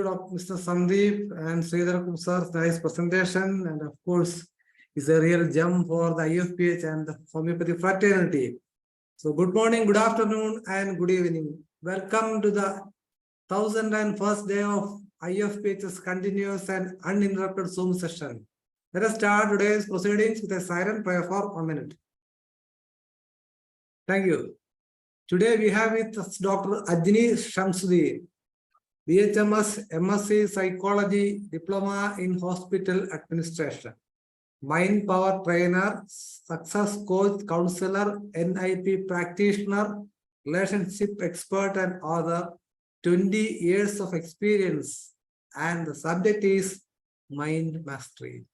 Of Mr. Sandeep and Sridhar Kumsar's nice presentation, and of course, is a real gem for the IFPH and the homeopathy fraternity. So, good morning, good afternoon, and good evening. Welcome to the 1001st day of IFPH's continuous and uninterrupted Zoom session. Let us start today's proceedings with a silent prayer for 1 minute. Thank you. Today we have with us Dr. Ajini Maliyakal, BHMS, MSc Psychology, Diploma in Hospital Administration, Mind Power Trainer, Success Coach, Counselor, NIP Practitioner, Relationship Expert and Author, 20 years of experience, and the subject is Mind Mastery.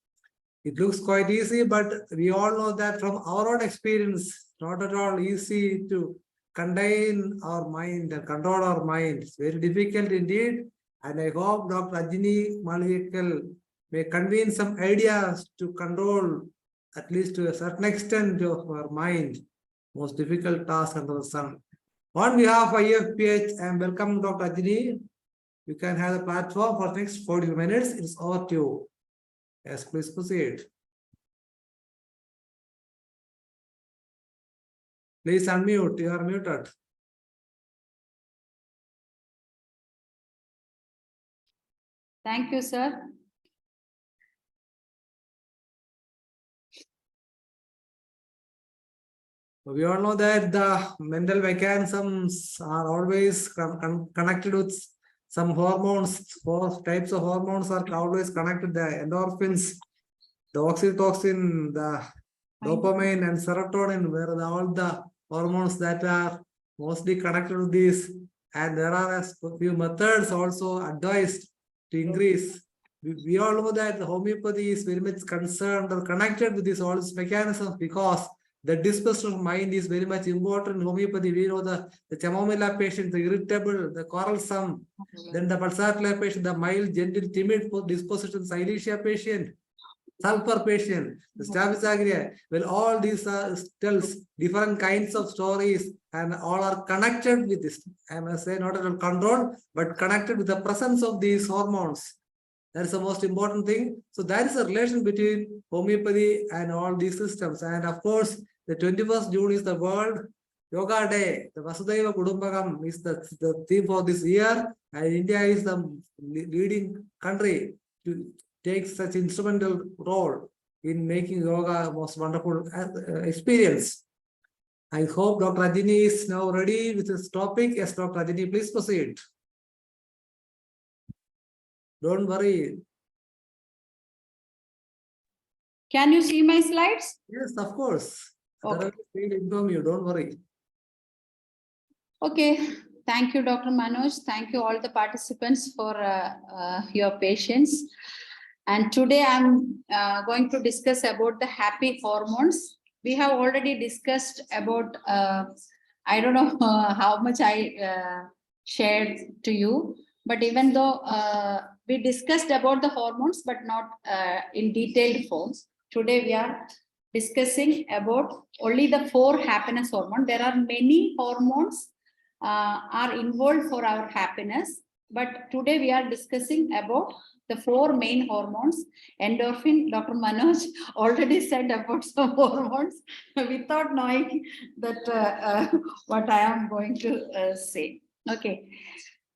It looks quite easy, but we all know that from our own experience, not at all easy to contain our mind and control our mind. It's very difficult indeed. And I hope Dr. Ajini Maliyakal may convene some ideas to control, at least to a certain extent, of our mind. Most difficult task under the sun. On behalf of IFPH, I welcome Dr. Ajini. You can have the platform for the next 40 minutes. It's over to you. Yes, please proceed. Please unmute. You are muted. Thank you, sir. We all know that the mental mechanisms are always connected with some hormones. 4 types of hormones are always connected. The endorphins, the oxytocin, the dopamine and serotonin, where all the hormones that are mostly connected to this. And there are a few methods also advised to increase. We all know that the homeopathy is very much concerned or connected with all these mechanisms, because the disposition of mind is very much important in homeopathy. We know the chamomilla patient, the irritable, the quarrelsome, then the pulsatile patient, the mild, gentle, timid disposition, silesia patient, sulfur patient, the Staphylococcus. Well, all these tells different kinds of stories, and all are connected with this. I must say, not at all controlled, but connected with the presence of these hormones. That is the most important thing. So that is the relation between homeopathy and all these systems. And of course, the 21st June is the World Yoga Day. The Vasudhaiva Kudumbakam is the theme for this year. And India is the leading country to take such instrumental role in making yoga a most wonderful experience. I hope Dr. Ajini is now ready with this topic. Yes, Dr. Ajini, please proceed. Don't worry. Can you see my slides? Yes, of course. Okay. Inform you. Don't worry. Okay. Thank you, Dr. Manoj. Thank you all the participants for your patience. And today I'm going to discuss about the happy hormones. We have already discussed about, I don't know how much I shared to you, but even though we discussed about the hormones, but not in detailed forms, today we are discussing about only the 4 happiness hormones. There are many hormones are involved for our happiness, but today we are discussing about the 4 main hormones. Endorphin, Dr. Manoj already said about some hormones without knowing that what I am going to say. Okay.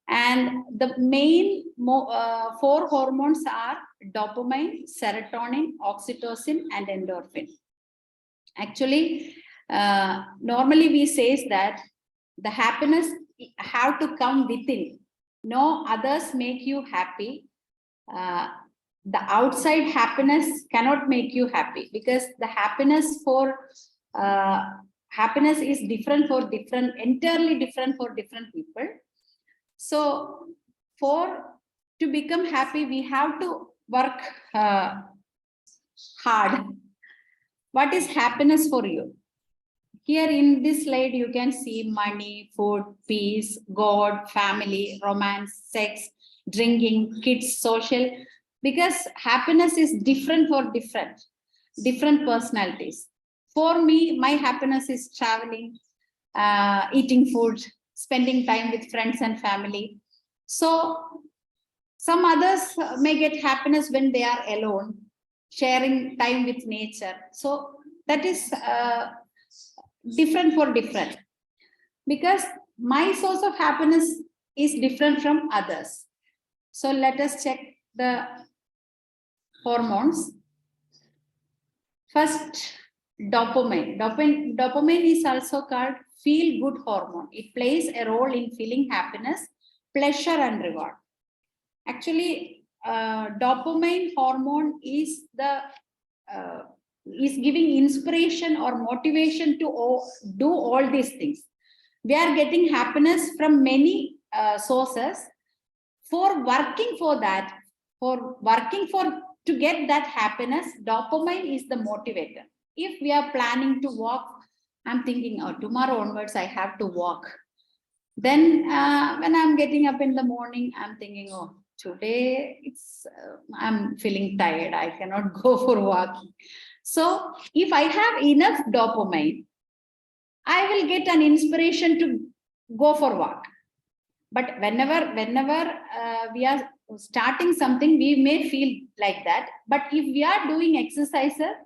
And the main 4 hormones are dopamine, serotonin, oxytocin, and endorphin. Actually, normally we say that the happiness have to come within. No others make you happy. The outside happiness cannot make you happy, because the happiness for happiness is different for entirely different for different people. So to become happy, we have to work hard. What is happiness for you? Here in this slide, you can see money, food, peace, God, family, romance, sex, drinking, kids, social, because happiness is different for different personalities. For me, my happiness is traveling, eating food, spending time with friends and family. So Some others may get happiness when they are alone, sharing time with nature. So that is different for different, because my source of happiness is different from others. So let us check the hormones. First, dopamine. Dopamine is also called feel-good hormone. It plays a role in feeling happiness, pleasure, and reward. Actually, dopamine hormone is giving inspiration or motivation to do all these things. We are getting happiness from many sources. For working for that, to get that happiness, dopamine is the motivator. If we are planning to walk, I'm thinking, oh, tomorrow onwards I have to walk. Then when I'm getting up in the morning, I'm thinking, oh, today I'm feeling tired, I cannot go for walking. So if I have enough dopamine, I will get an inspiration to go for walk. But whenever we are starting something, we may feel like that. But if we are doing exercises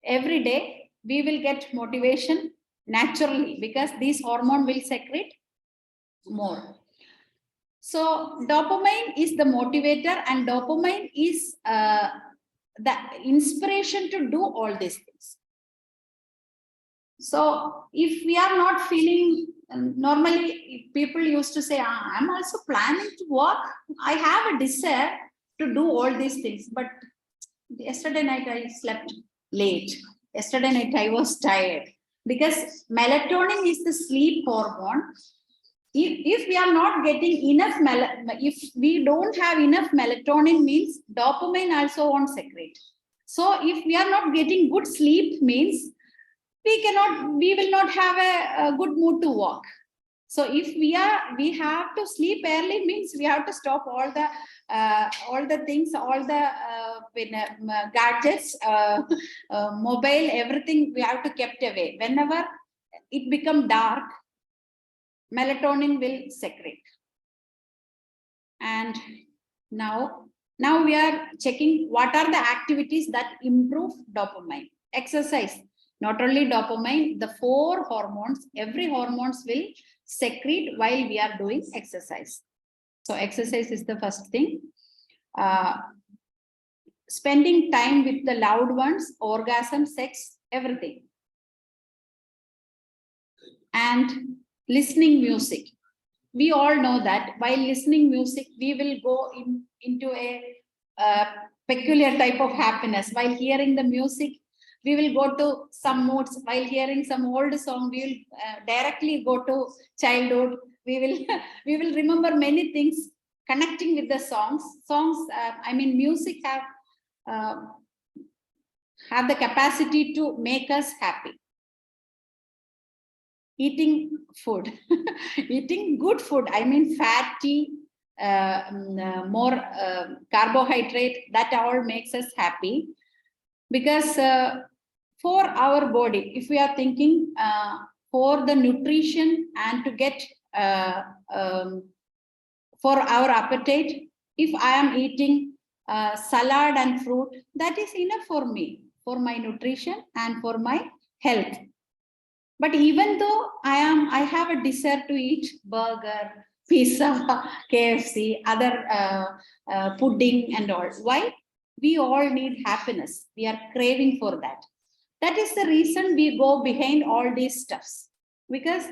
every day, we will get motivation naturally, because this hormone will secrete more. So dopamine is the motivator, and dopamine is the inspiration to do all these things. So if we are not feeling, normally people used to say, I'm also planning to walk, I have a desire to do all these things, but yesterday night I slept late, yesterday night I was tired, because melatonin is the sleep hormone. If we are not getting enough, if we don't have enough melatonin, means dopamine also won't secrete. So if we are not getting good sleep, means we will not have a good mood to walk. So if we have to sleep early, means we have to stop all the things, all the gadgets, mobile, everything we have to kept away. Whenever it become dark, melatonin will secrete. And now we are checking what are the activities that improve dopamine. Exercise. Not only dopamine, the 4 hormones, every hormones will secrete while we are doing exercise. So exercise is the first thing. Spending time with the loved ones, orgasm, sex, everything. And listening music. We all know that while listening music, we will go into a peculiar type of happiness. While hearing the music, we will go to some moods. While hearing some old song, we will directly go to childhood. We will remember many things connecting with the songs. Music have the capacity to make us happy. Eating food, eating good food, fatty, more carbohydrate, that all makes us happy. Because for our body, if we are thinking for the nutrition and to get for our appetite, if I am eating salad and fruit, that is enough for me, for my nutrition and for my health. But even though I have a desire to eat burger, pizza, KFC, other pudding and all. Why? We all need happiness. We are craving for that. That is the reason we go behind all these stuffs. Because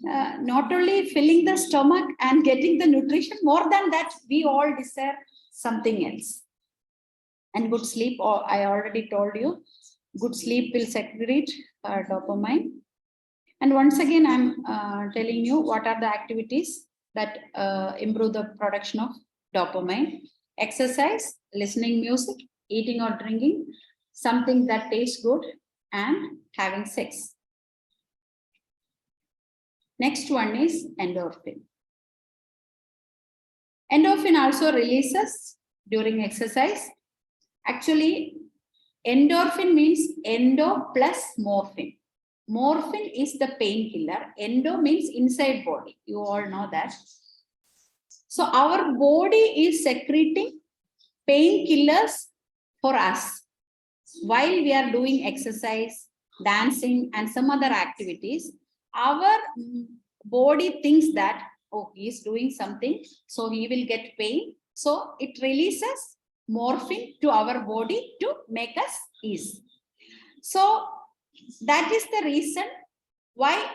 not only filling the stomach and getting the nutrition, more than that, we all desire something else. And good sleep, I already told you, good sleep will secrete dopamine. And once again, I'm telling you what are the activities that improve the production of dopamine. Exercise, listening music, eating or drinking, something that tastes good, and having sex. Next one is endorphin. Endorphin also releases during exercise. Actually, endorphin means endo plus morphine. Morphine is the painkiller. Endo means inside body. You all know that. So our body is secreting painkillers for us while we are doing exercise, dancing, and some other activities. Our body thinks that, oh, he is doing something, so he will get pain. So it releases morphine to our body to make us ease. So that is the reason why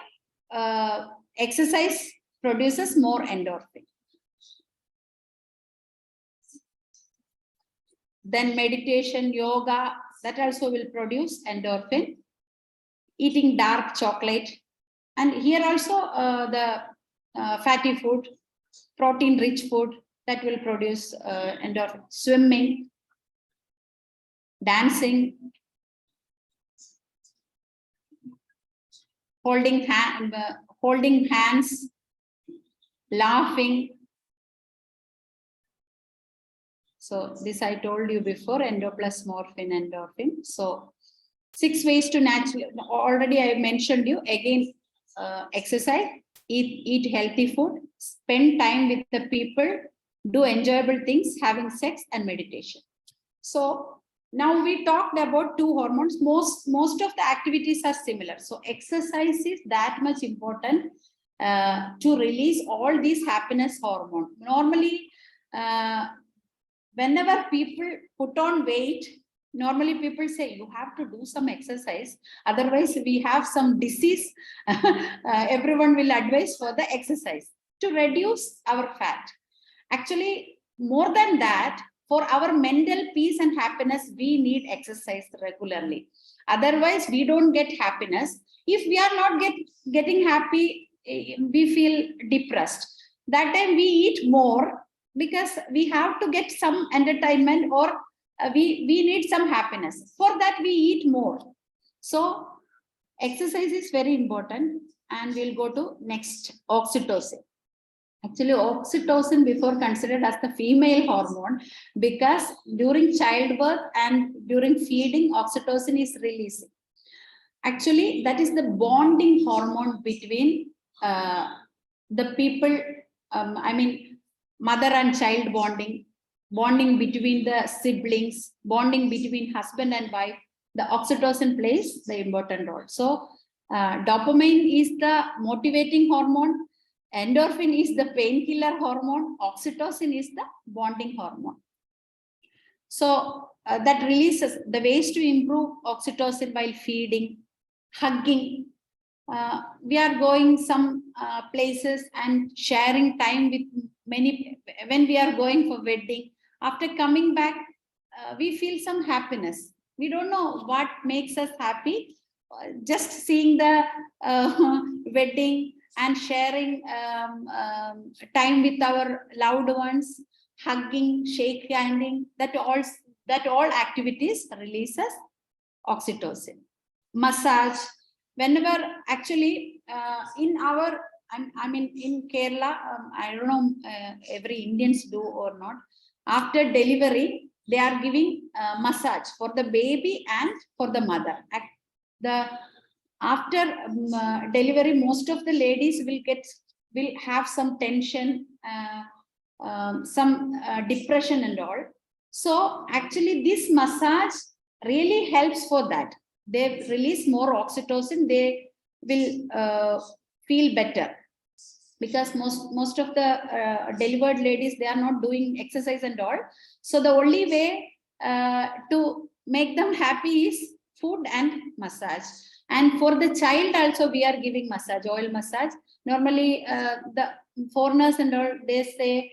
exercise produces more endorphin. Then meditation, yoga, that also will produce endorphin. Eating dark chocolate. And here also the fatty food, protein-rich food, that will produce endorphin. Swimming, dancing, holding hands, laughing. So this I told you before, endo plus morphine, endorphin. So 6 ways to naturally, already I mentioned you, again, exercise, eat healthy food, spend time with the people, do enjoyable things, having sex, and meditation. So now we talked about 2 hormones. Most of the activities are similar. So exercise is that much important to release all these happiness hormones. Normally, whenever people put on weight, normally people say you have to do some exercise, otherwise we have some disease. Everyone will advise for the exercise to reduce our fat. Actually, more than that, for our mental peace and happiness, we need exercise regularly. Otherwise, we don't get happiness. If we are not getting happy, we feel depressed. That time we eat more because we have to get some entertainment, or we need some happiness. For that, we eat more. So exercise is very important. And we'll go to next, oxytocin. Actually, oxytocin before considered as the female hormone, because during childbirth and during feeding, oxytocin is releasing. Actually, that is the bonding hormone between the people, I mean, mother and child bonding, bonding between the siblings, bonding between husband and wife. The oxytocin plays the important role. So dopamine is the motivating hormone. Endorphin is the painkiller hormone. Oxytocin is the bonding hormone. So that releases the ways to improve oxytocin while feeding, hugging. We are going some places and sharing time with many. When we are going for wedding, after coming back, we feel some happiness. We don't know what makes us happy. Just seeing the wedding and sharing time with our loved ones, hugging, shake handing, that all activities releases oxytocin. Massage, whenever actually in our, I mean in Kerala, I don't know every Indians do or not, after delivery they are giving massage for the baby and for the mother. After delivery, most of the ladies will have some tension, some depression and all. So actually this massage really helps for that. They release more oxytocin, they will feel better, because most of the delivered ladies, they are not doing exercise and all. So the only way to make them happy is food and massage. And for the child also, we are giving massage, oil massage. Normally the foreigners and all, they say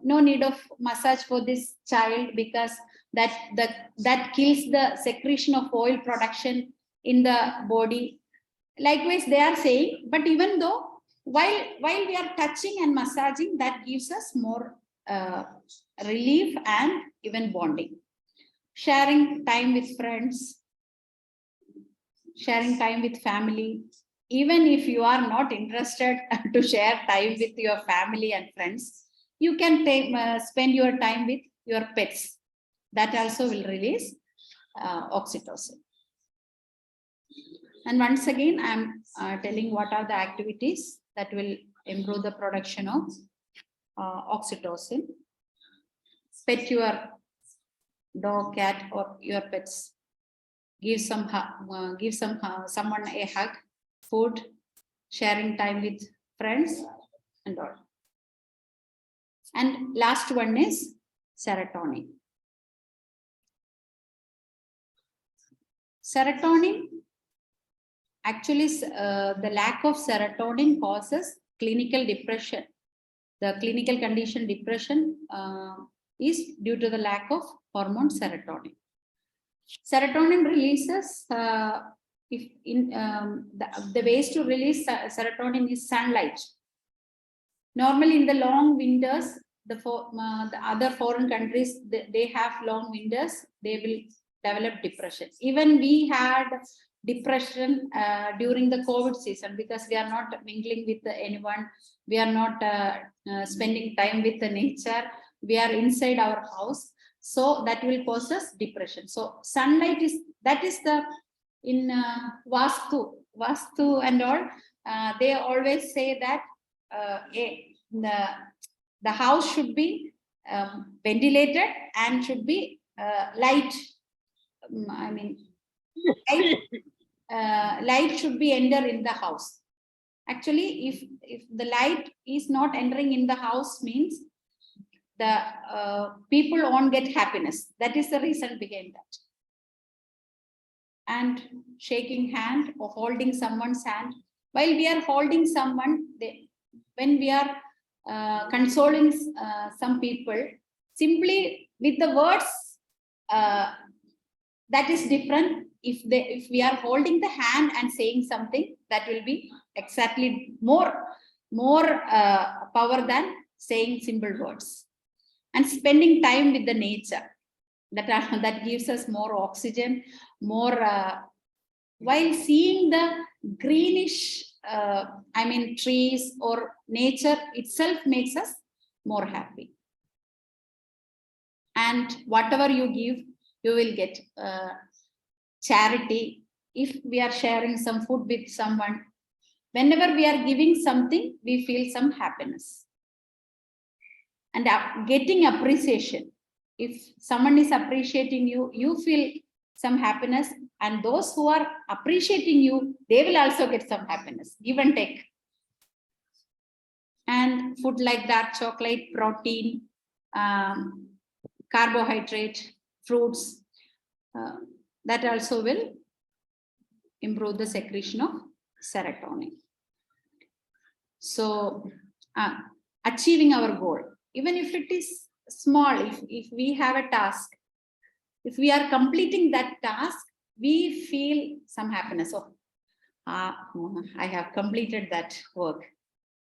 no need of massage for this child, because that kills the secretion of oil production in the body. Likewise, they are saying, but even though while we are touching and massaging, that gives us more relief and even bonding. Sharing time with friends, sharing time with family. Even if you are not interested to share time with your family and friends, you can spend your time with your pets. That also will release oxytocin. And once again, I'm telling what are the activities that will improve the production of oxytocin. Pet your dog, cat, or your pets. Give someone a hug, food, sharing time with friends, and all. And last one is serotonin. Serotonin, actually, the lack of serotonin causes clinical depression. The clinical condition depression is due to the lack of hormone serotonin. Serotonin releases, the ways to release serotonin is sunlight. Normally in the long winters, the other foreign countries, they have long winters, they will develop depression. Even we had depression during the COVID season because we are not mingling with anyone. We are not spending time with the nature. We are inside our house. So that will cause us depression. So sunlight is, that is the, in Vastu and all, they always say that the house should be ventilated and should be light. Light should be enter in the house. Actually, if the light is not entering in the house, means the people won't get happiness. That is the reason behind that. And shaking hand or holding someone's hand. While we are holding someone, when we are consoling some people, simply with the words, that is different. If we are holding the hand and saying something, that will be exactly more power than saying simple words. And spending time with the nature, that gives us more oxygen, more while seeing the greenish trees or nature itself makes us more happy. And whatever you give, you will get charity. If we are sharing some food with someone, whenever we are giving something, we feel some happiness. And getting appreciation. If someone is appreciating you, you feel some happiness, and those who are appreciating you, they will also get some happiness. Give and take. And food like that, chocolate, protein, carbohydrate, fruits, that also will improve the secretion of serotonin. So achieving our goal, even if it is small, if we have a task, if we are completing that task, we feel some happiness. Oh, I have completed that work.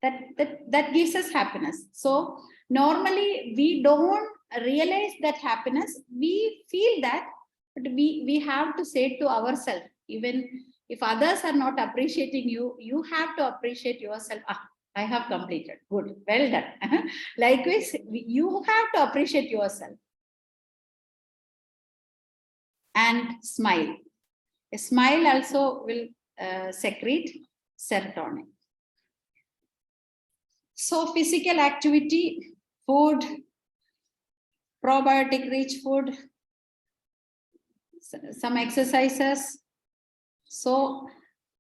That gives us happiness. So normally we don't realize that happiness. We feel that, but we have to say to ourselves, even if others are not appreciating you, you have to appreciate yourself. I have completed. Good, well done. Likewise, you have to appreciate yourself. And smile. A smile also will secrete serotonin. So physical activity, food, probiotic rich food, some exercises. So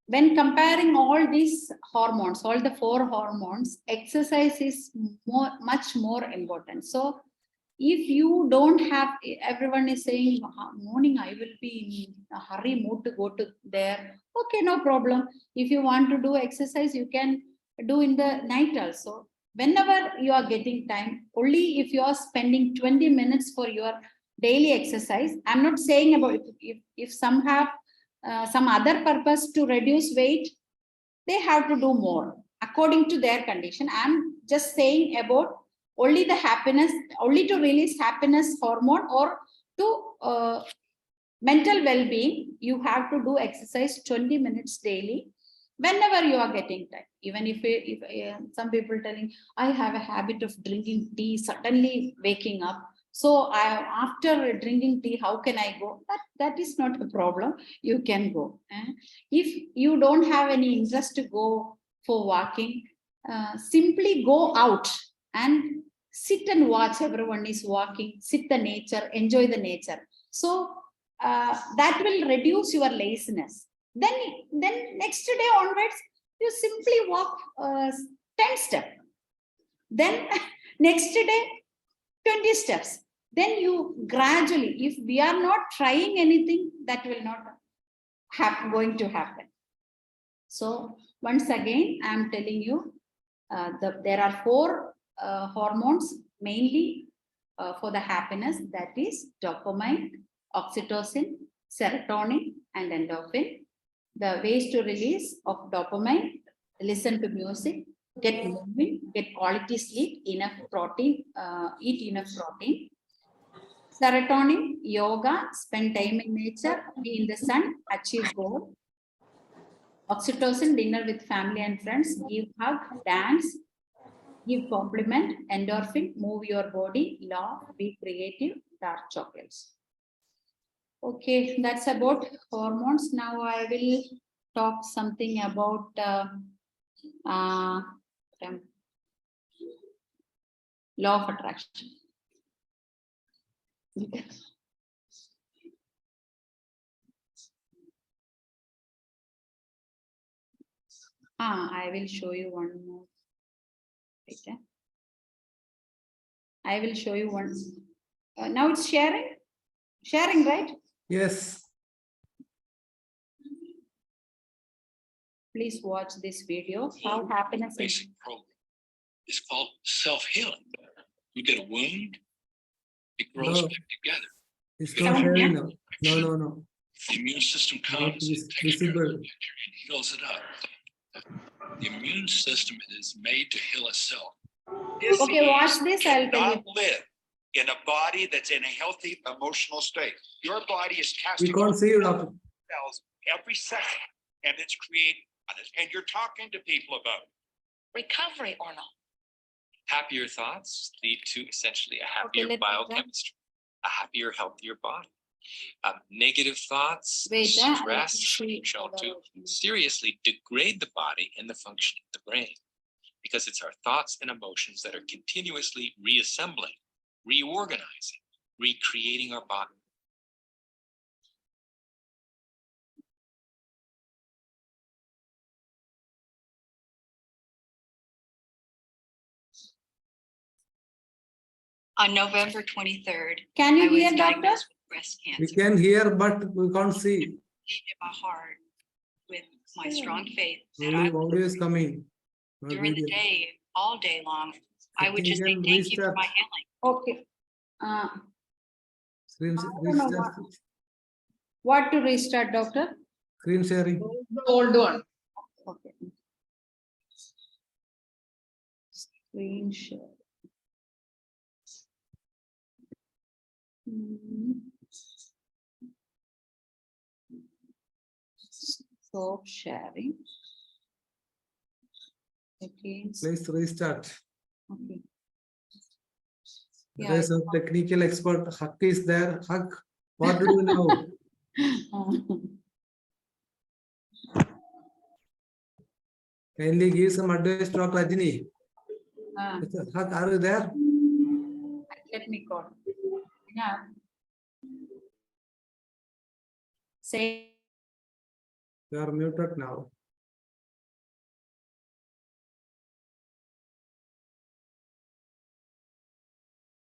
when comparing all these hormones, all the 4 hormones, exercise is much more important. So if you don't have, everyone is saying, morning I will be in a hurry mood to go to there. Okay, no problem. If you want to do exercise, you can do in the night also. Whenever you are getting time, only if you are spending 20 minutes for your daily exercise. I'm not saying about if some have some other purpose to reduce weight, they have to do more according to their condition. I'm just saying about only the happiness, only to release happiness hormone or to mental well-being, you have to do exercise 20 minutes daily whenever you are getting time. Even if some people telling, I have a habit of drinking tea, suddenly waking up. So after drinking tea, how can I go? That is not a problem. You can go. If you don't have any interest to go for walking, simply go out. and sit and watch. Everyone is walking, sit the nature, enjoy the nature. So that will reduce your laziness. Then next day onwards, you simply walk 10 steps. Then next day, 20 steps. Then you gradually, if we are not trying anything, that will not going to happen. So once again, I am telling you, there are 4 hormones mainly for the happiness, that is dopamine, oxytocin, serotonin, and endorphin. The ways to release of dopamine: listen to music, get moving, get quality sleep, enough protein, eat enough protein. Serotonin, yoga, spend time in nature, be in the sun, achieve goal. Oxytocin, dinner with family and friends, give hug, dance, give compliment. Endorphin, move your body, laugh, be creative, dark chocolates. Okay, that's about hormones. Now I will talk something about law of attraction. I will show you one more. Okay. I will show you one. Now it's sharing. Sharing, right? Yes. Please watch this video. How happiness Basic program is called self-healing. You get a wound, it grows No. back together. It's not sharing now. No. The immune system Not comes, takes care of visible. it, heals it up. The immune system is made to heal itself. Okay, watch this. I'll tell you. Not live in a body that's in a healthy emotional state. Your body is We casting can't off see you, doctor. cells every second, and it's creating others. And you're talking to people about recovery or not. Happier thoughts lead to essentially a happier let me biochemistry, a happier, healthier body. Negative thoughts, Wait, let me stress, see shown to other- seriously degrade the body and the function of the brain, because it's our thoughts and emotions that are continuously reassembling, reorganizing, recreating our body. On November 23rd, Can I you was hear, doctor? diagnosed with breast We cancer. can hear, but we can't see. In my heart, with my strong faith that Only I audio is coming. Not during the video. day, all day long, I would just say Again, thank you for restart. my healing. Okay. Screen, don't know restart. What to restart, doctor? Screen sharing. The old one. Okay. Screen share. Stop sharing. Again. Please restart. Okay. There is a technical expert. Huck is there. Huck, what do you know? Kindly give some advice to Dr. Ajini. Huck, are you there? Let me call. Yeah. Say. You are muted now.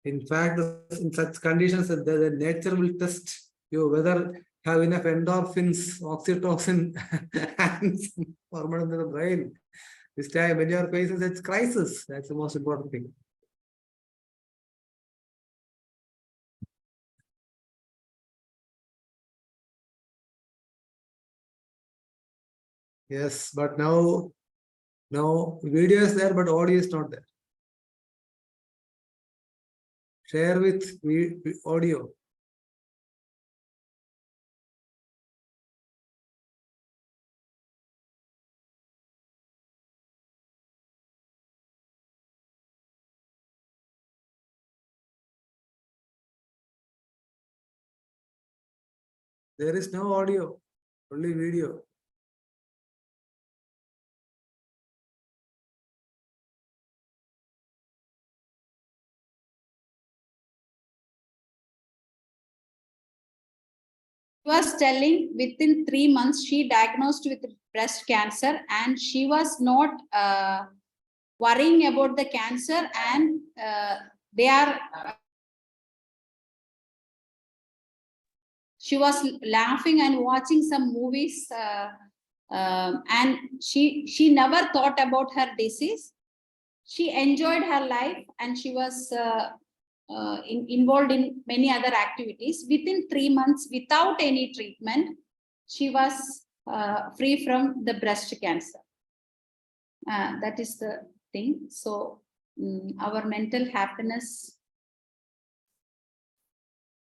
In fact, in such conditions, the nature will test you whether have enough endorphins, oxytocin, and some hormone in the brain. This time, when you are facing such crisis, that's the most important thing. Yes, but now video is there, but audio is not there. Share with audio. There is no audio, only video. was telling within 3 months, she diagnosed with breast cancer, and she was not worrying about the cancer, and they are. She was laughing and watching some movies, and she never thought about her disease. She enjoyed her life, and she was involved in many other activities. Within 3 months, without any treatment, she was free from the breast cancer. That is the thing. So our mental happiness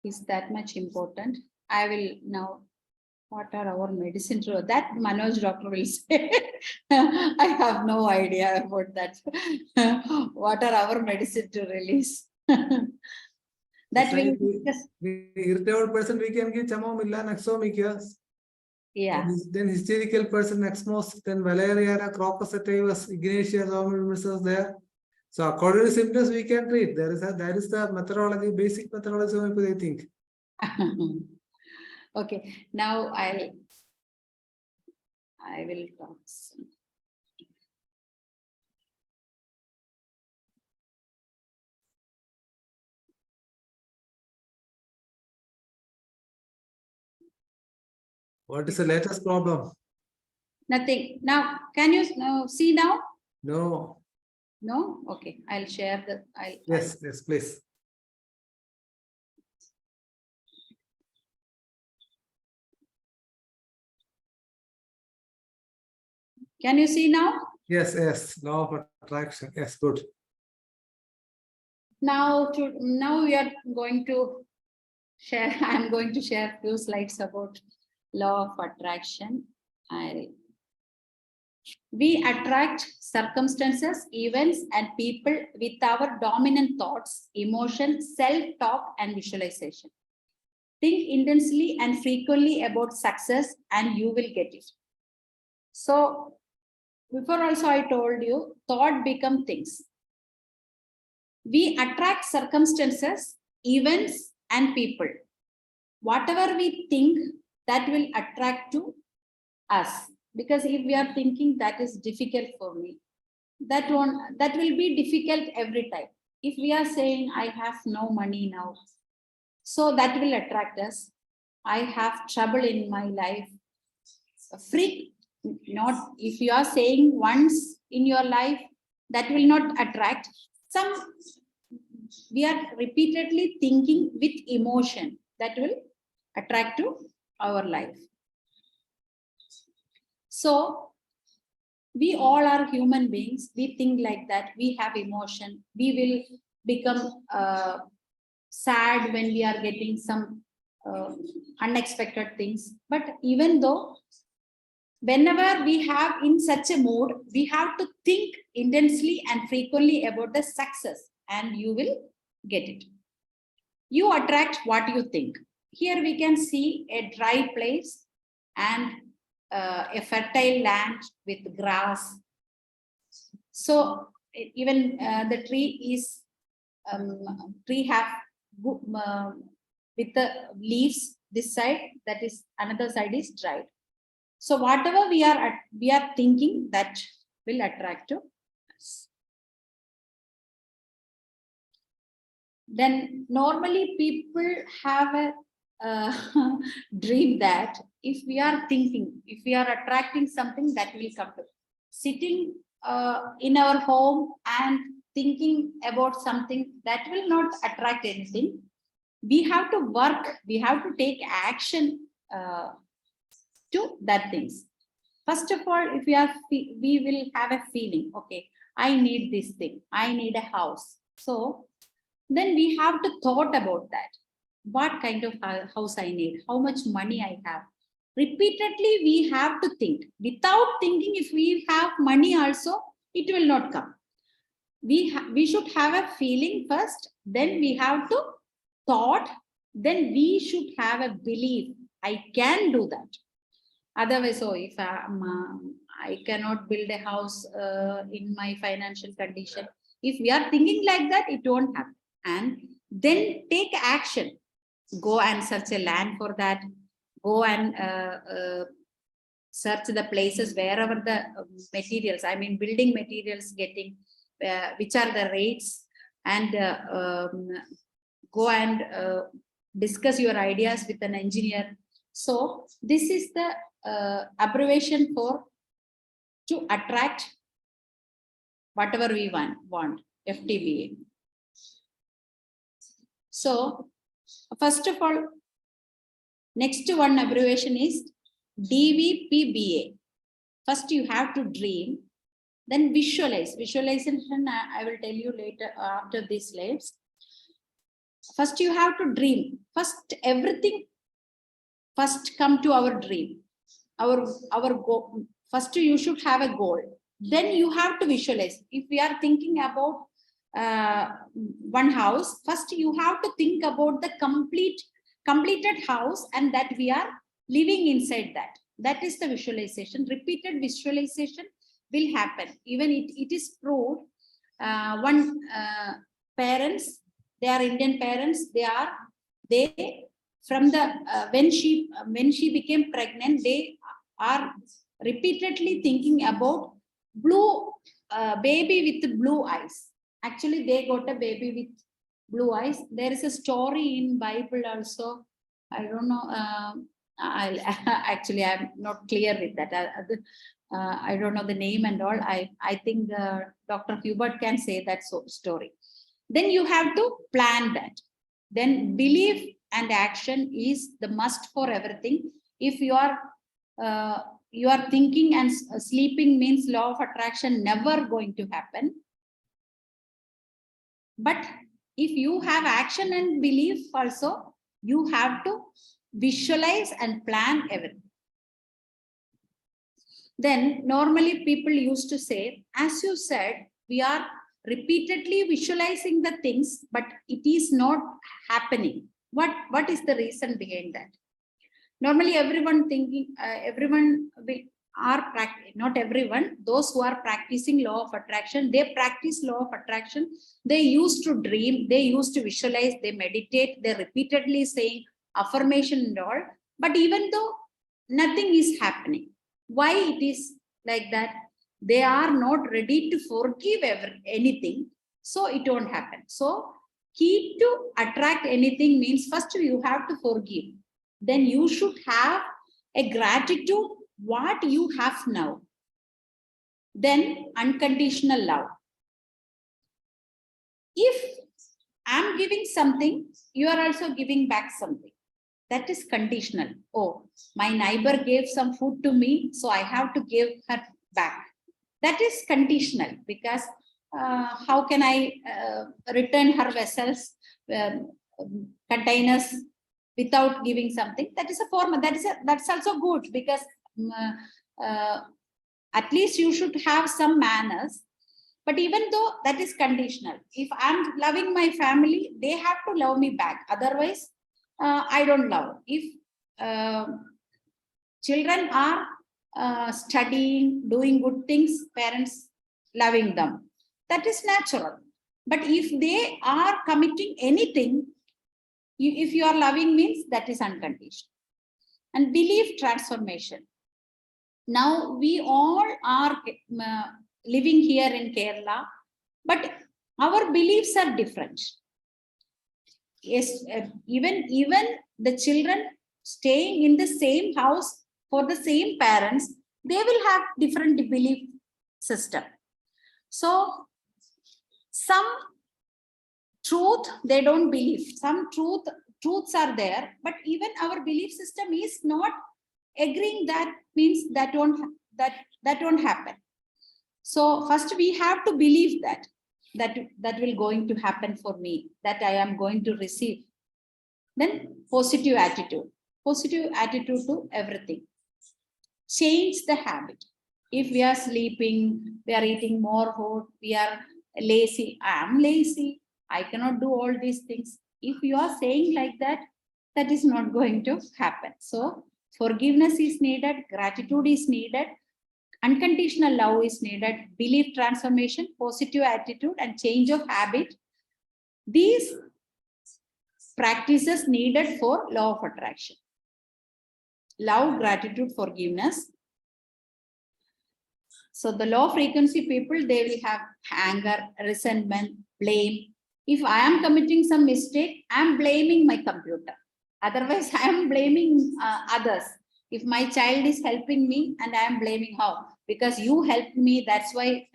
is that much important. I will now, what are our medicine to that Manoj doctor will say. I have no idea about that. What are our medicine to release? That will discuss. The irritable person, we can give chamomilla, naxomicus. Yeah. Then hysterical person, Nexmos, then Valeriana, Crocus sativus, Ignatius, Omnibus there. So according to symptoms, we can treat. That is the methodology, basic methodology, I think. Okay, now I will talk. What is the latest problem? Nothing. Now, can you see now? No. No? Okay, I'll share the. Yes, yes, please. Can you see now? Yes, yes. Law of attraction. Yes, good. Now we are going to share. I'm going to share few slides about law of attraction. We attract circumstances, events, and people with our dominant thoughts, emotions, self-talk, and visualization. Think intensely and frequently about success, and you will get it. So, before also I told you, thought become things. We attract circumstances, events, and people. Whatever we think, that will attract to us. Because if we are thinking that is difficult for me, that will be difficult every time. If we are saying I have no money now, so that will attract us. I have trouble in my life. Not if you are saying once in your life, that will not attract. We are repeatedly thinking with emotion that will attract to our life. So we all are human beings. We think like that. We have emotion. We will become sad when we are getting some unexpected things. But even though, whenever we have in such a mood, we have to think intensely and frequently about the success, and you will get it. You attract what you think. Here we can see a dry place and a fertile land with grass. So even the tree have with the leaves this side, that is another side is dry. So whatever we are thinking, that will attract to us. Then normally people have a dream that if we are thinking, if we are attracting something, that will come to sitting in our home and thinking about something, that will not attract anything. We have to work, we have to take action to that things. First of all, if we will have a feeling, okay, I need this thing, I need a house. So then we have to thought about that. What kind of house I need, how much money I have. Repeatedly, we have to think. Without thinking, if we have money also, it will not come. We should have a feeling first, then we have to thought, then we should have a belief, I can do that. Otherwise, so if I cannot build a house in my financial condition, if we are thinking like that, it won't happen. And then take action. Go and search a land for that. go and search the places wherever the materials, I mean building materials getting, which are the rates, and go and discuss your ideas with an engineer. So this is the abbreviation for to attract whatever we want, FTBA. So first of all, next one abbreviation is DVPBA. First you have to dream, then visualize. Visualization I will tell you later after these slides. First you have to dream. First everything first come to our dream. Our goal. First you should have a goal. Then you have to visualize. If we are thinking about one house, first you have to think about the completed house and that we are living inside that. That is the visualization. Repeated visualization will happen. Even it is proved. One parents, they are Indian parents. They from the when she became pregnant, they are repeatedly thinking about blue baby with blue eyes. Actually, they got a baby with blue eyes. There is a story in Bible also. I don't know. Actually, I'm not clear with that. I don't know the name and all. I think Dr. Hubert can say that story. Then you have to plan that. Then belief and action is the must for everything. If you are thinking and sleeping means law of attraction never going to happen. But if you have action and belief also, you have to visualize and plan everything. Then normally people used to say, as you said, we are repeatedly visualizing the things, but it is not happening. What is the reason behind that? Normally everyone thinking, not everyone, those who are practicing law of attraction, they practice law of attraction. They used to dream, they used to visualize, they meditate, they repeatedly saying affirmation and all. But even though nothing is happening, why it is like that? They are not ready to forgive anything, so it won't happen. So key to attract anything means first you have to forgive. Then you should have a gratitude what you have now. Then unconditional love. If I'm giving something, you are also giving back something. That is conditional. Oh, my neighbor gave some food to me, so I have to give her back. That is conditional, because how can I return her vessels, containers, without giving something? That is a form. That's also good, because at least you should have some manners. But even though that is conditional, if I'm loving my family, they have to love me back. Otherwise, I don't love. If children are studying, doing good things, parents loving them, that is natural. But if they are committing anything, if you are loving means that is unconditional. And belief transformation. Now we all are living here in Kerala, but our beliefs are different. Yes, even the children staying in the same house for the same parents, they will have different belief system. So some truth they don't believe, some truths are there, but even our belief system is not agreeing. That means that won't happen. So first we have to believe that will going to happen for me, that I am going to receive. Then positive attitude to everything. Change the habit. If we are sleeping, we are eating more food, we are lazy, I am lazy, I cannot do all these things. If you are saying like that, that is not going to happen. So forgiveness is needed, gratitude is needed, unconditional love is needed, belief transformation, positive attitude, and change of habit. These practices needed for law of attraction. love, gratitude, forgiveness. So the low frequency people, they will have anger, resentment, blame. If I am committing some mistake, I am blaming my computer. Otherwise, I am blaming others. If my child is helping me and I am blaming her, because you helped me, that's why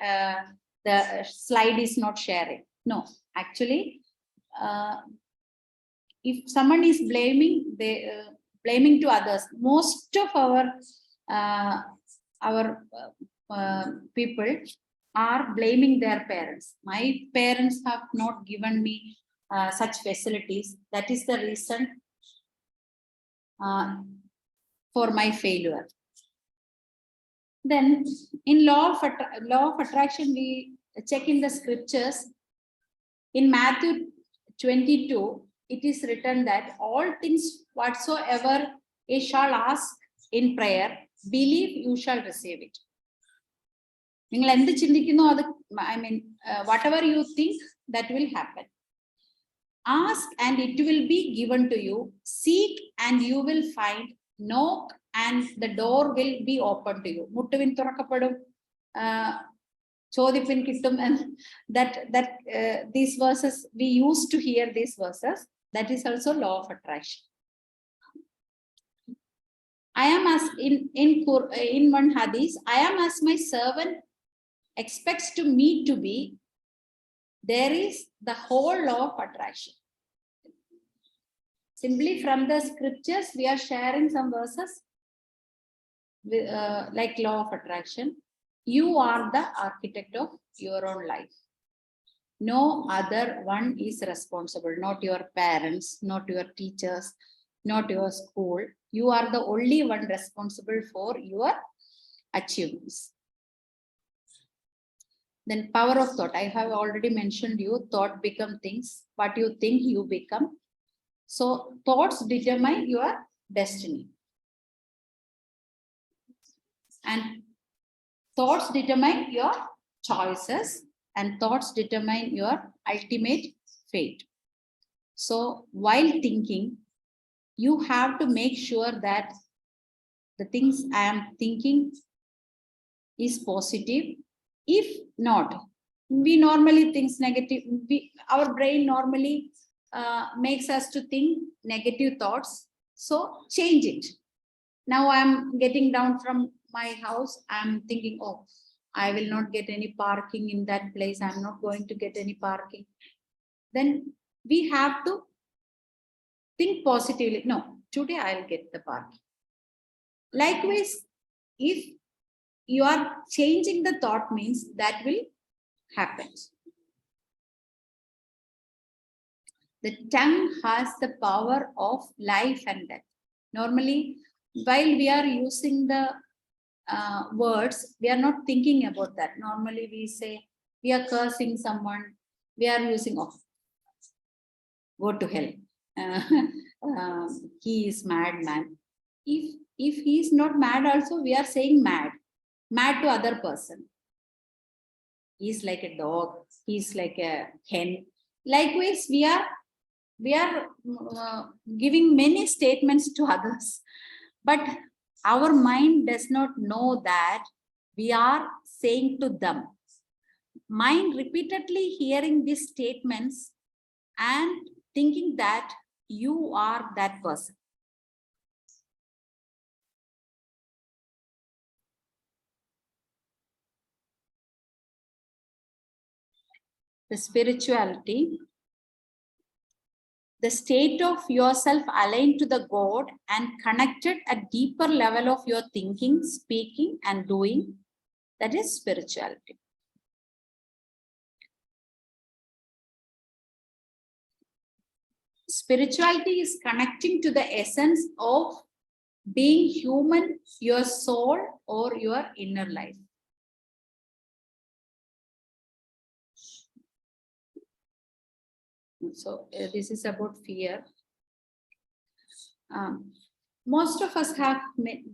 the slide is not sharing. No, actually, if someone is blaming, blaming to others, most of our people are blaming their parents. My parents have not given me such facilities. That is the reason for my failure. Then in law of attraction, we check in the scriptures. In Matthew 22, it is written that all things whatsoever ye shall ask in prayer, believe you shall receive it. I mean, whatever you think, that will happen. Ask and it will be given to you. Seek and you will find. Knock and the door will be open to you. Muttuvin thorakkapadum, chodipin kittum, and that these verses, we used to hear these verses. That is also law of attraction. I am as in one hadith, I am as my servant expects to me to be. There is the whole law of attraction. Simply from the scriptures, we are sharing some verses with, like law of attraction. You are the architect of your own life. No other one is responsible, not your parents, not your teachers, not your school. You are the only one responsible for your achievements. Then power of thought. I have already mentioned you, thought become things. What you think, you become. So thoughts determine your destiny. And thoughts determine your choices, and thoughts determine your ultimate fate. So while thinking, you have to make sure that the things I am thinking is positive. If not, we normally think negative. Our brain normally makes us to think negative thoughts. So change it. Now I'm getting down from my house. I'm thinking, oh, I will not get any parking in that place. I'm not going to get any parking. Then we have to think positively. No, today I'll get the parking. Likewise, if you are changing the thought, means that will happen. The tongue has the power of life and death. Normally, while we are using the words, we are not thinking about that. Normally, we say we are cursing someone. We are using, oh, go to hell. He is mad man. If he is not mad, also we are saying mad to other person. He is like a dog. He is like a hen. Likewise, we are giving many statements to others, but our mind does not know that we are saying to them. Mind repeatedly hearing these statements and thinking that you are that person. The spirituality, the state of yourself aligned to the God and connected at deeper level of your thinking, speaking, and doing, that is spirituality. Spirituality is connecting to the essence of being human, your soul, or your inner life. So this is about fear. Most of us have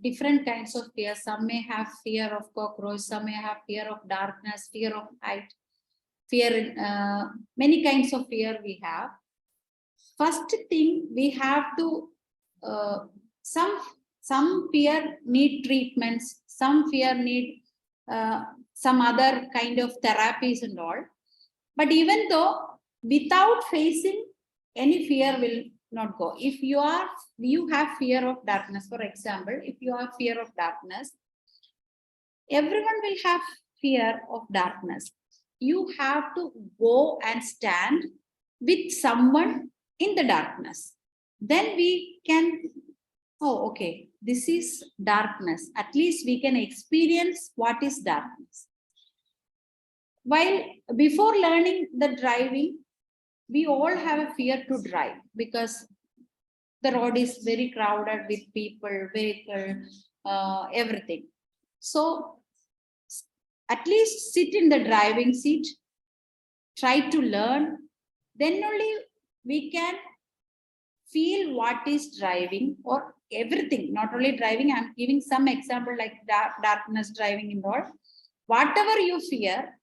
different kinds of fear. Some may have fear of cockroach, some may have fear of darkness, fear of height, fear, many kinds of fear we have. First thing, we have to, some some fear need treatments, some fear need some other kind of therapies and all. But even though without facing, any fear will not go. If you have fear of darkness, for example, if you have fear of darkness, everyone will have fear of darkness. You have to go and stand with someone in the darkness. Then we can, oh, okay, this is darkness. At least we can experience what is darkness. While before learning the driving, we all have a fear to drive because the road is very crowded with people, vehicle, everything. So at least sit in the driving seat, try to learn, then only we can feel what is driving or everything, not only driving. I'm giving some example like darkness, driving involved. Whatever you fear,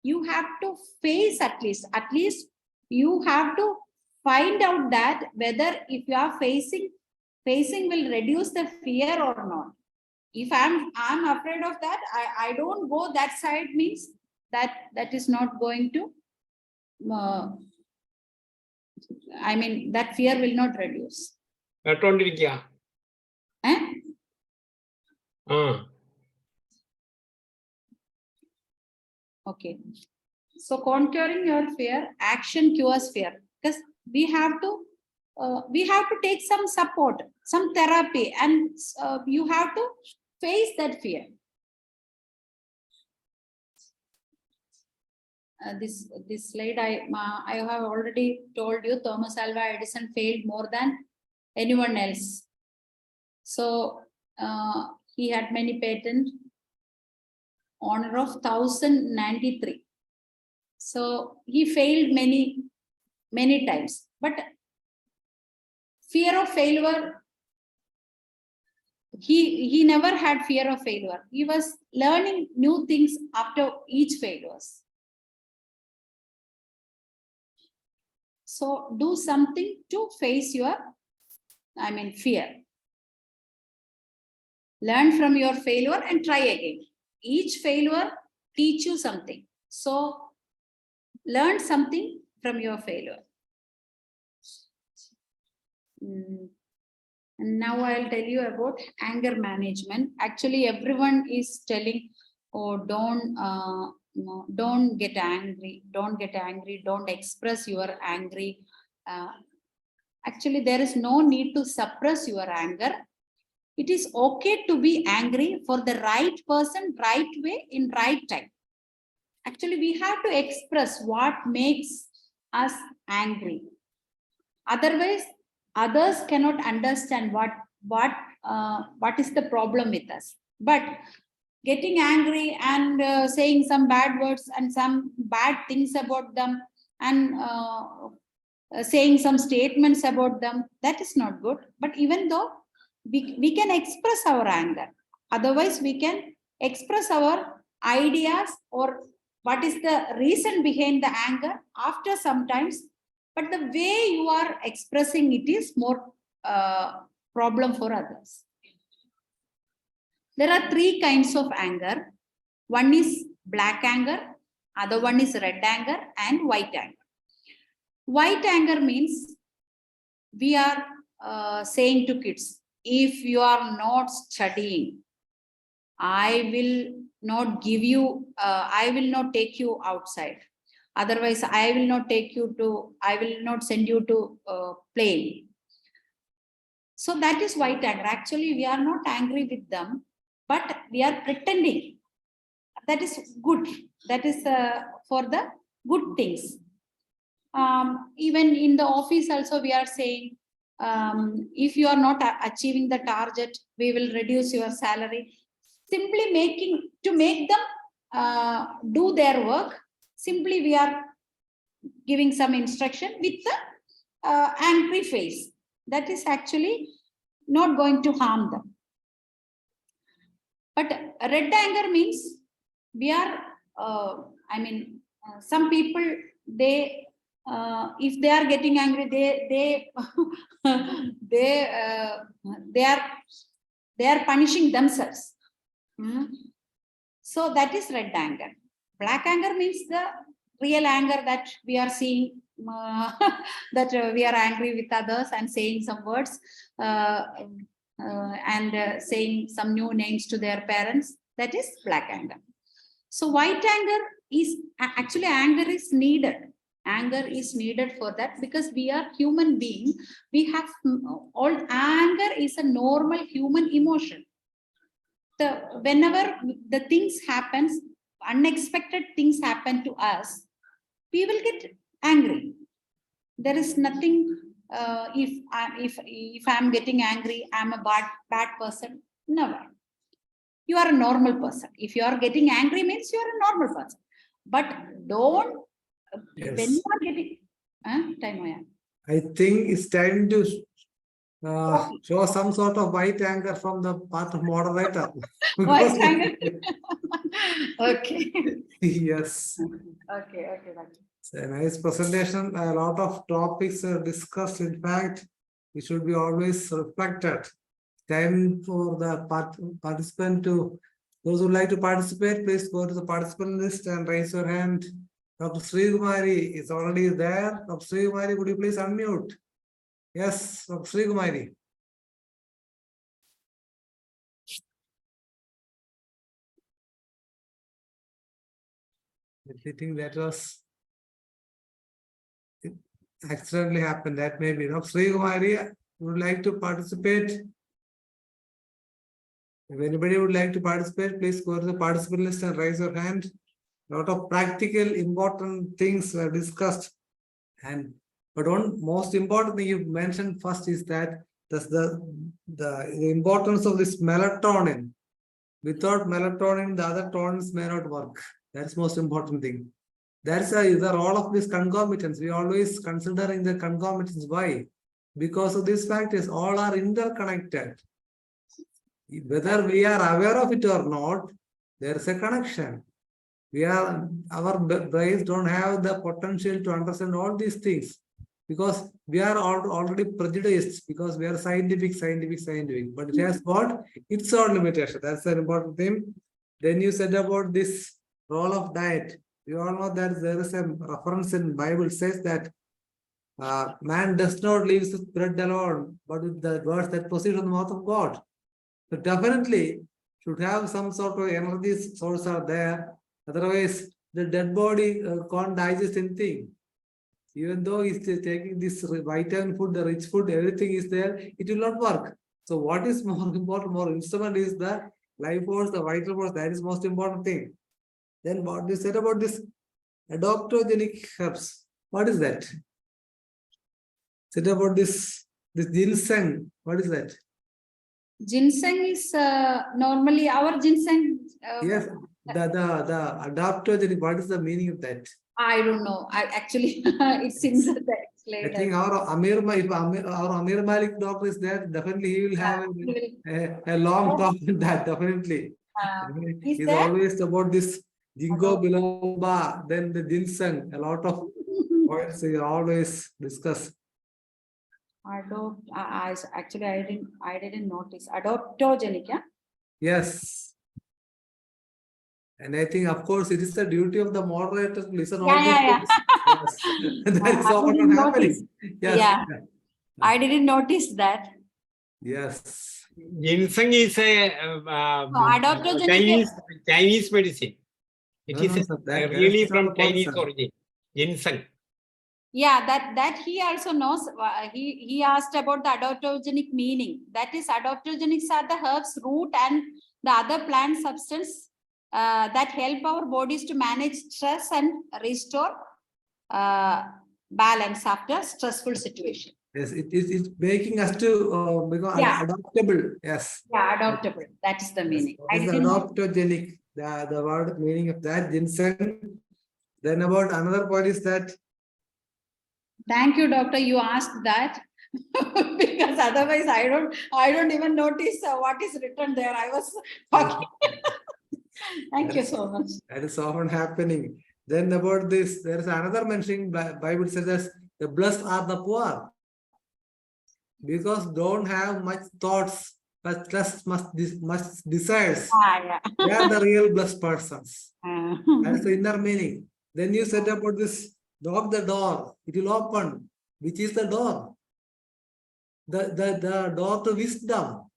you have to face at least you have to find out that whether if you are facing will reduce the fear or not. If I'm afraid of that, I don't go that side, means that is not going to, I mean, that fear will not reduce. Eh? Okay. So conquering your fear, action cures fear, because we have to take some support, some therapy, and you have to face that fear. This slide I have already told you. Thomas Alva Edison failed more than anyone else. So he had many patents, honor of 1093. So he failed many times, but fear of failure, he never had fear of failure. He was learning new things after each failures. So do something to face your, I mean, fear. Learn from your failure and try again. Each failure teach you something. So learn something from your failure. And now I'll tell you about anger management. Actually, everyone is telling, oh, don't get angry, don't express your angry. Actually, there is no need to suppress your anger. It is okay to be angry for the right person, right way, in right time. Actually, we have to express what makes us angry. Otherwise, others cannot understand what is the problem with us. But getting angry and saying some bad words and some bad things about them and saying some statements about them, that is not good. But even though we can express our anger, otherwise we can express our ideas or what is the reason behind the anger after sometimes. But the way you are expressing it is more problem for others. There are three kinds of anger. One is black anger, other one is red anger, and white anger. White anger means we are saying to kids, if you are not studying, I will not give you, I will not take you outside. Otherwise, I will not send you to play. So that is white anger. Actually, we are not angry with them, but we are pretending. That is good. That is for the good things. Even in the office also, we are saying, if you are not achieving the target, we will reduce your salary. Simply make them do their work. Simply we are giving some instruction with the angry face. That is actually not going to harm them. But red anger means we are, some people, they, if they are getting angry, they are They are punishing themselves. So that is red anger. Black anger means the real anger that we are seeing, that we are angry with others and saying some words and saying some new names to their parents. That is black anger. So white anger is actually, anger is needed. Anger is needed for that because we are human beings. We have all, anger is a normal human emotion. Whenever the things happens, unexpected things happen to us, we will get angry. There is nothing, if I'm getting angry, I'm a bad person. Never. You are a normal person. If you are getting angry means you are a normal person. But don't, Yes. when you are getting, time. I think it's time to show some sort of white anger from the part of moderator. White anger. Okay. Yes. Okay. It's a nice presentation. A lot of topics are discussed. In fact, it should be always reflected. Time for the participant to, those who would like to participate, please go to the participant list and raise your hand. Dr. Sri Kumari is already there. Dr. Sri Kumari, would you please unmute? Yes, Dr. Sri Kumari. I think that was, it accidentally happened. That may be. Dr. Sri Kumari would like to participate. If anybody would like to participate, please go to the participant list and raise your hand. A lot of practical, important things were discussed. But one most important thing you mentioned first is that the importance of this melatonin. Without melatonin, the other tones may not work. That's most important thing. That's the role of this concomitants. We always considering the concomitants. Why? Because of this fact is all are interconnected. Whether we are aware of it or not, there is a connection. Our brains don't have the potential to understand all these things because we are already prejudiced because we are scientific. But it has got its own limitation. That's an important thing. Then you said about this role of diet. You all know that there is a reference in Bible says that man does not live with bread alone, but with the words that proceed from the mouth of God. So definitely should have some sort of energy source are there. Otherwise, the dead body can't digest anything. Even though he's taking this vitamin food, the rich food, everything is there, it will not work. So what is more important, more instrument is the life force, the vital force, that is most important thing. Then what you said about this adaptogenic herbs, what is that? Said about this ginseng, what is that? Ginseng is normally our ginseng. Yes, the adaptogenic, what is the meaning of that? I don't know. I actually, it's in the text I later. think our Amir Malik doctor is there, definitely he will have a long talk on that, definitely. Is He's there? always about this ginkgo biloba, then the ginseng, a lot of points he always discuss. Actually, I didn't notice. Adaptogenic, yeah? Yes. And I think, of course, it is the duty of the moderator to listen Yeah. Yes. That is often happening. Yes. Yeah. I didn't notice that. Yes. Ginseng is a adaptogenic. Chinese medicine. It No, is no, sir, that really is not from the point, Chinese sir. origin. Ginseng. Yeah, that he also knows. He asked about the adaptogenic meaning. That is, adaptogenics are the herbs, root, and the other plant substance that help our bodies to manage stress and restore balance after stressful situation. Yes, it's making us to become adaptable. Yes. Yeah, adaptable. That is the meaning. Yes. It's adaptogenic. The word meaning of that ginseng. Then about another point is that. Thank you, doctor. You asked that because otherwise I don't even notice what is written there. I was talking. Thank you so much. That is often happening. Then about this, there is another mentioning. Bible says that the blessed are the poor because don't have much thoughts but less much desires. Yeah. They are the real blessed persons. Uh, That's the inner meaning. Then you said about this, knock the door, it will open. Which is the door? The door to wisdom.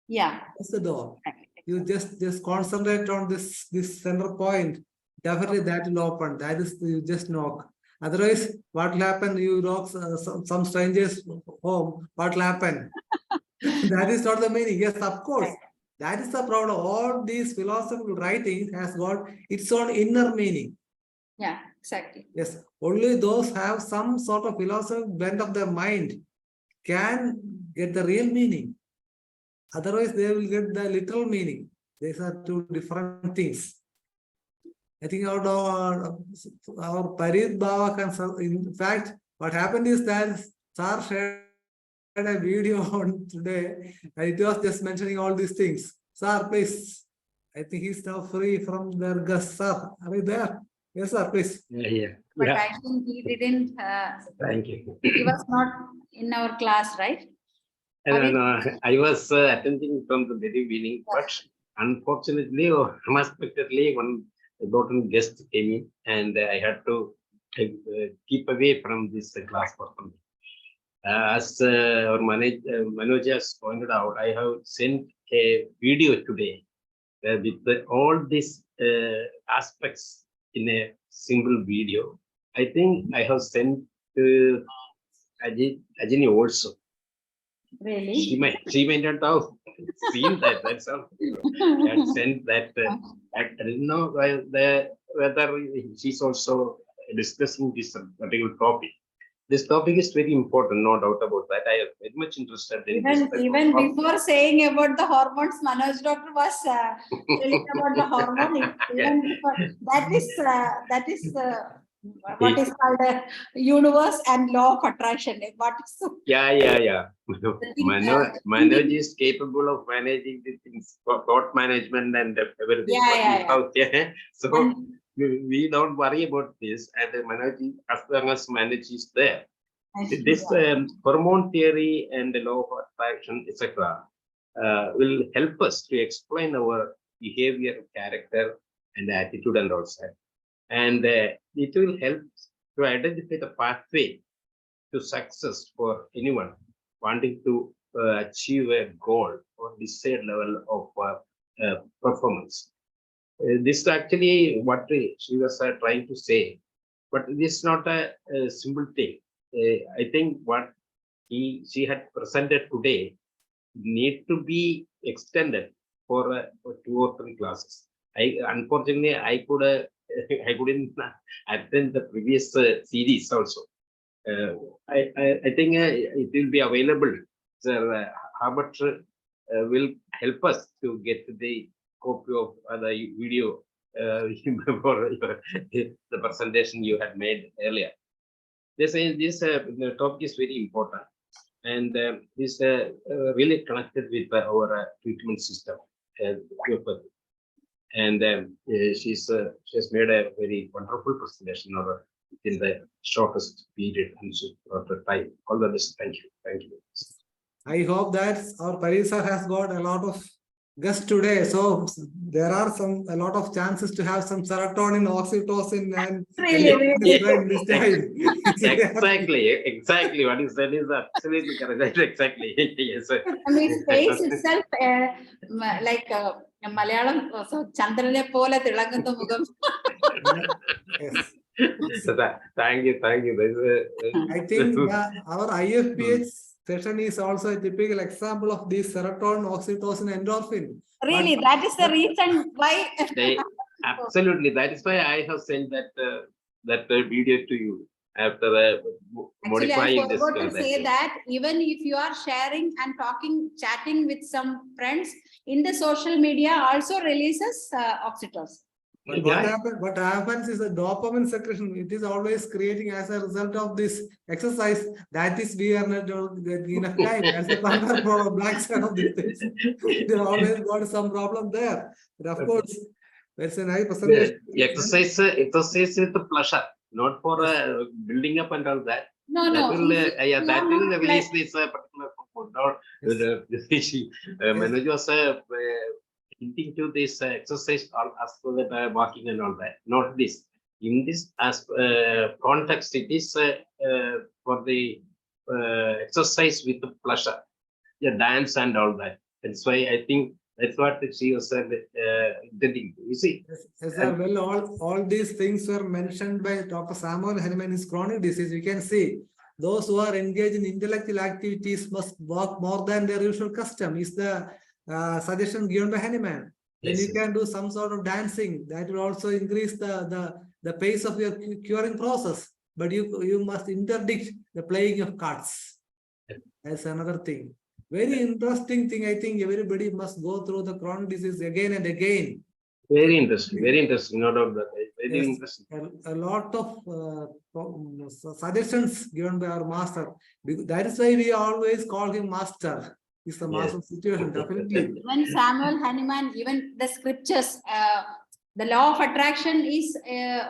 yeah. That's the door. You just concentrate on this center point. Definitely that will open. That is, you just knock. Otherwise, what will happen? You knock some strangers home. What will happen? That is not the meaning. Yes, of course. That is the problem. All these philosophical writings has got its own inner meaning. Yeah, exactly. Yes, only those have some sort of philosophical bent of their mind can get the real meaning. Otherwise, they will get the literal meaning. These are two different things. I think our Parit Baba can, in fact, what happened is that Sir shared a video on today, and it was just mentioning all these things. Sir, please. I think he's now free from their guest. Sir, are you there? Yes, sir, please. Yeah. But I think he didn't, Thank you. he was not in our class, right? No, I was attending from the very beginning, but unfortunately or unexpectedly, one important guest came in, and I had to keep away from this class for some. As our Manoj has pointed out, I have sent a video today with all these aspects in a single video. I think I have sent to Ajini also. Really? She may not have seen that. That's all. I had sent that. I don't know whether she's also discussing this particular topic. This topic is very important, no doubt about that. I am very much interested in this. Even before saying about the hormones, Manoj doctor was telling about the hormone. Even before, that is what is called a universe and law of attraction. What is Yeah. Manoj is capable of managing the things, thought management and everything. Yeah. So we don't worry about this, and Manoj, as long as Manoj is there. This hormone theory and the law of attraction, etc., will help us to explain our behavior, character, and attitude, and also. And it will help to identify the pathway to success for anyone wanting to achieve a goal or desired level of performance. This is actually what she was trying to say, but this is not a simple thing. I think what she had presented today need to be extended for 2 or 3 classes. Unfortunately, I couldn't attend the previous series also. I think it will be available. So Herbert will help us to get the copy of the video for the presentation you had made earlier. This topic is very important, and is really connected with our treatment system. And she has made a very wonderful presentation in the shortest period and shorter time. All the best. Thank you. I hope that our Parisa has got a lot of guests today. So there are a lot of chances to have some serotonin, oxytocin, and really. this time. Exactly. What you said is absolutely correct. Exactly. Yes. I mean, space itself, like Malayalam, so Chandrane Pola Tilanganta Mugam. Yes. So thank you. I think our IFPH session is also a typical example of this serotonin, oxytocin, endorphin. Really, that is the reason why. Absolutely. That is why I have sent that video to you after modifying this. Actually, I forgot to say that even if you are sharing and chatting with some friends in the social media, also releases oxytocin. But what happens is the dopamine secretion. It is always creating as a result of this exercise. That is, we are not getting enough time. That's the other problem, black side of this thing. They always got some problem there. But of course, that's a nice presentation. Exercise with the pleasure, not for building up and all that. No. That will release this particular found out. Manoj was hinting to this exercise as for the walking and all that. Not this. In this as context, it is for the exercise with the pleasure, yeah, dance and all that. That's why I think that's what she was intending. You see, Yes, sir. Well, all these things were mentioned by Dr. Samuel Hahnemann in his chronic disease. We can see those who are engaged in intellectual activities must walk more than their usual custom. Is the suggestion given by Hahnemann. Then yes, you can do some sort of dancing. That will also increase the pace of your curing process. But you must interdict the playing of cards. That's another thing. Very interesting thing. I think everybody must go through the chronic disease again and again. very interesting, no doubt that. Very Yes, interesting. a lot of suggestions given by our master. That is why we always call him master. He's the master situation, definitely. When Samuel Hahnemann, even the scriptures, the law of attraction is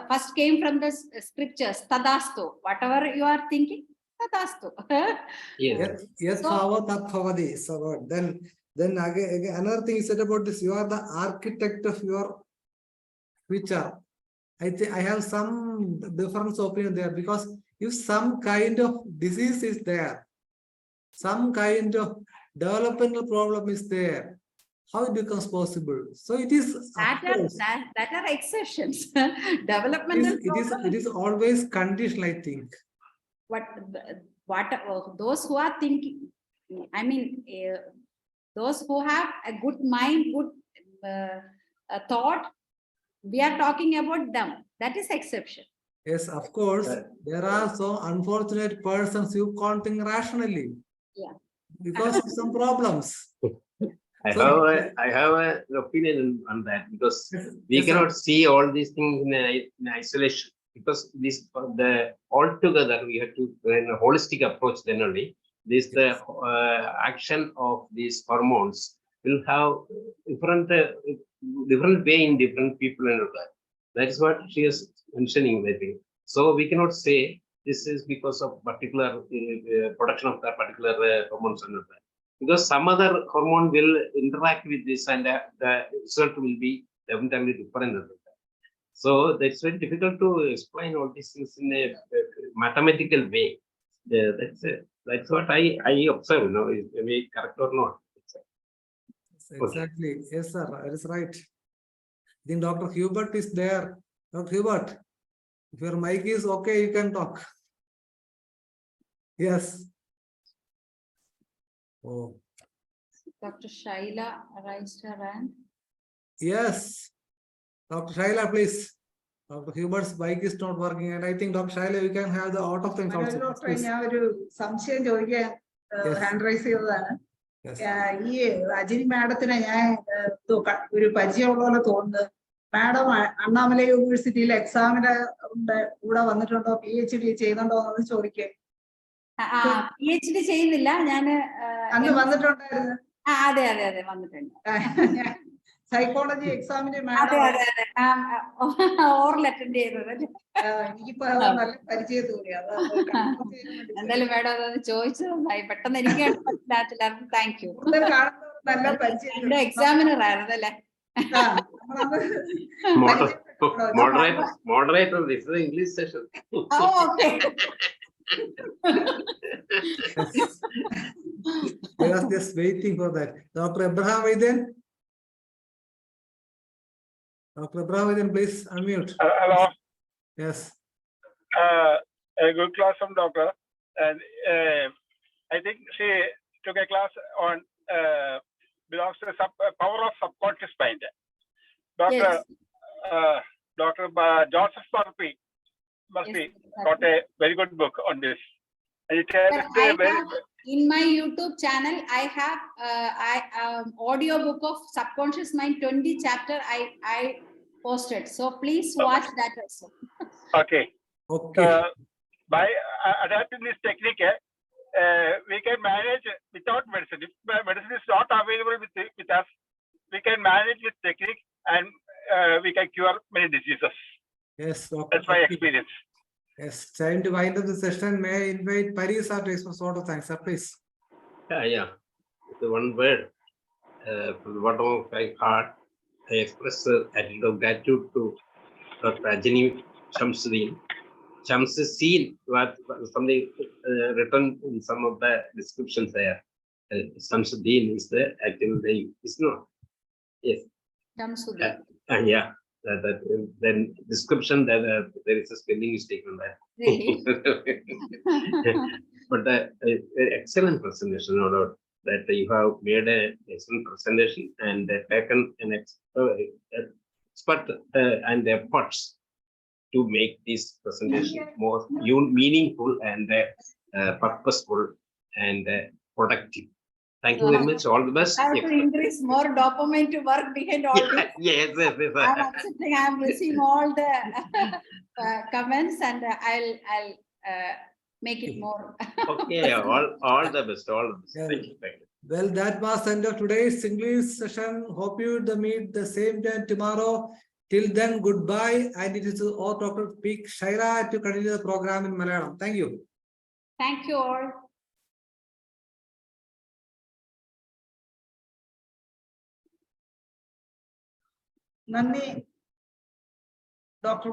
first came from the scriptures, tadastu. Whatever you are thinking, tadastu. Yes. Yes, bhava tat bhavati is a word. Then again, another thing is said about this, you are the architect of your future. I think I have some difference opinion there, because if some kind of disease is there, some kind of developmental problem is there, how it becomes possible? So it is, That are exceptions. Developmental it is always conditional, I think. what those who are thinking, I mean, those who have a good mind, good thought, we are talking about them. That is exception. Yes, of course, there are so unfortunate persons who can't think rationally. Yeah. Because of some problems. I have an opinion on that, because we cannot see all these things in isolation, because this altogether we have to, in a holistic approach generally, the action of these hormones will have different way in different people and all that. That is what she is mentioning, I think. So we cannot say this is because of particular production of that particular hormones and all that. Because some other hormone will interact with this, and the result will be definitely different. So that's very difficult to explain all these things in a mathematical way. That's what I observe. You know, is maybe correct or not? Exactly. Yes, sir. That is right. I think Dr. Hubert is there. Dr. Hubert, if your mic is okay, you can talk. Yes. Oh. Dr. Shaila raised her hand. Yes. Dr. Shaila, please. Dr. Hubert's mic is not working, and I think Dr. Shaila, we can have the out of things also. ഡോക്ടറെ ഞാൻ ഒരു സംശയം ചോദിക്കാൻ hand raise ചെയ്തതാണ്. ഈ അജിനി മാഡത്തിനെ ഞാൻ ഒരു പരിചയമുള്ള പോലെ തോന്നുന്നത്. മാഡം അണ്ണാമലൈ യൂണിവേഴ്സിറ്റിയിൽ എക്സാമിന്റെ കൂടെ വന്നിട്ടുണ്ടോ, PhD ചെയ്യുന്നുണ്ടോ എന്ന് ചോദിക്കേ. PhD ചെയ്യുന്നില്ല, ഞാൻ അന്ന് വന്നിട്ടുണ്ടായിരുന്നു. അതെ വന്നിട്ടുണ്ട്. സൈക്കോളജി എക്സാമിന്റെ ഓറൽ അറ്റൻഡ് ചെയ്തത്. എനിക്കിപ്പോ നല്ല പരിചയം തോന്നി. എന്തായാലും മേഡം അതൊന്ന് ചോദിച്ചത് നന്നായി. പെട്ടെന്ന് എനിക്ക് മനസ്സിലാകത്തില്ല. Thank you. നല്ല പരിചയം. എന്റെ എക്സാമിനർ ആയിരുന്നു അല്ലേ? Moderator, this is the English session. Okay. I was just waiting for that. Dr. Abraham Vaidyan. Dr. Abraham Vaidyan, please unmute. Hello. Yes. A good class from doctor, and I think she took a class on belongs to the power of subconscious mind. Doctor, Yes. Dr. Joseph Murphy got a very good book on this. And it has In my YouTube channel, I have audio book of subconscious mind 20 chapter I posted. So please watch that also. Okay. By adapting this technique, we can manage without medicine. If medicine is not available with us, we can manage with technique, and we can cure many diseases. Yes. That's my experience. Yes. Trying to wind up the session, may I invite Paris or sort of thanks, please. Yeah. The one word from the bottom of my heart, I express attitude of gratitude to Dr. Ajini Shamsuddin, what something written in some of the descriptions there. Shamsuddin is the actual name. It's not. Yes. Shamsuddin. Yeah. Then description that there is a spelling mistake on that. Really? But excellent presentation, no doubt, that you have made an excellent presentation and taken an expert and efforts to make this presentation more meaningful and purposeful and productive. Thank you very much. All the best. I have to increase more dopamine to work behind all this. Yes. I'm accepting. I'm receiving all the comments, and I'll make it more. Okay, all the best. All the best. Yeah. Thank you. Well, that was the end of today's English session. Hope you meet the same time tomorrow. Till then, goodbye. And it is all Dr. P. Shaira to continue the program in Malayalam. Thank you. Thank you all. നന്ദി doctor